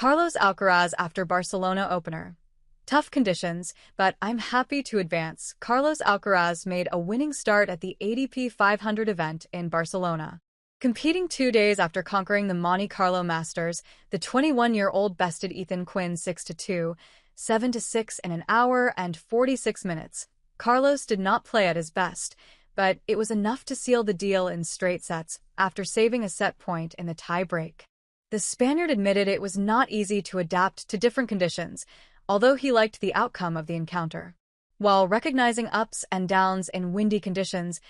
Carlos Alcaraz after Barcelona opener. Tough conditions, but I'm happy to advance. Carlos Alcaraz made a winning start at the ATP 500 event in Barcelona. Competing 2 days after conquering the Monte Carlo Masters, the 21-year-old bested Ethan Quinn 6-2, 7-6 in an hour and 46 minutes. Carlos did not play at his best, but it was enough to seal the deal in straight sets after saving a set point in the tie-break. The Spaniard admitted it was not easy to adapt to different conditions, although he liked the outcome of the encounter. While recognizing ups and downs in windy conditions,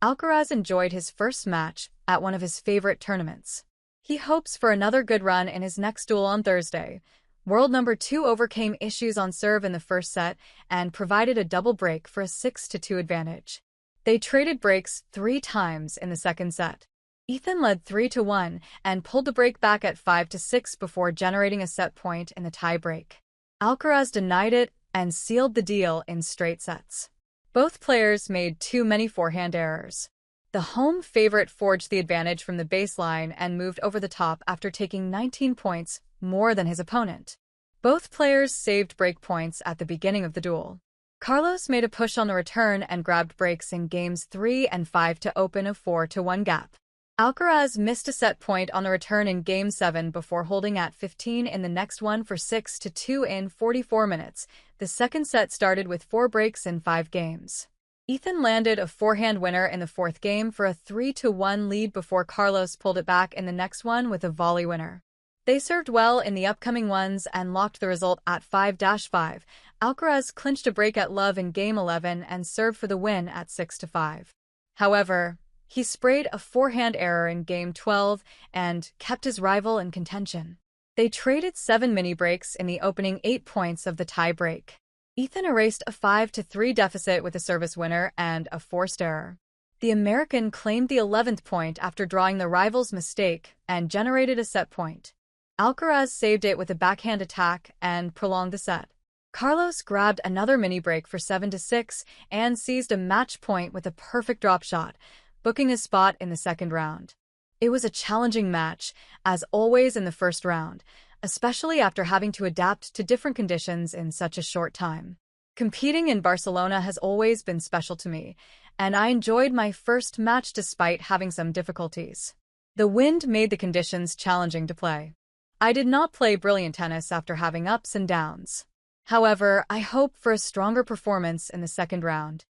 Alcaraz enjoyed his first match at one of his favorite tournaments. He hopes for another good run in his next duel on Thursday. World number 2 overcame issues on serve in the first set and provided a double break for a 6-2 advantage. They traded breaks 3 times in the second set. Ethan led 3-1 and pulled the break back at 5-6 before generating a set point in the tie-break. Alcaraz denied it and sealed the deal in straight sets. Both players made too many forehand errors. The home favorite forged the advantage from the baseline and moved over the top after taking 19 points, more than his opponent. Both players saved break points at the beginning of the duel. Carlos made a push on the return and grabbed breaks in games 3 and 5 to open a 4-1 gap. Alcaraz missed a set point on the return in Game 7 before holding at 15 in the next one for 6-2 in 44 minutes. The second set started with 4 breaks in 5 games. Ethan landed a forehand winner in the fourth game for a 3-1 lead before Carlos pulled it back in the next one with a volley winner. They served well in the upcoming ones and locked the result at 5-5. Alcaraz clinched a break at love in Game 11 and served for the win at 6-5. However, he sprayed a forehand error in Game 12 and kept his rival in contention. They traded 7 mini-breaks in the opening 8 points of the tie-break. Ethan erased a 5-3 deficit with a service winner and a forced error. The American claimed the 11th point after drawing the rival's mistake and generated a set point. Alcaraz saved it with a backhand attack and prolonged the set. Carlos grabbed another mini-break for 7-6 and seized a match point with a perfect drop shot, booking his spot in the second round. It was a challenging match, as always in the first round, especially after having to adapt to different conditions in such a short time. Competing in Barcelona has always been special to me, and I enjoyed my first match despite having some difficulties. The wind made the conditions challenging to play. I did not play brilliant tennis after having ups and downs. However, I hope for a stronger performance in the second round.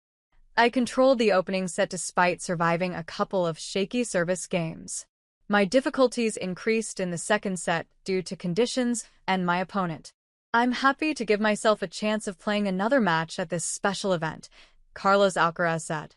I controlled the opening set despite surviving a couple of shaky service games. My difficulties increased in the second set due to conditions and my opponent. I'm happy to give myself a chance of playing another match at this special event, Carlos Alcaraz said.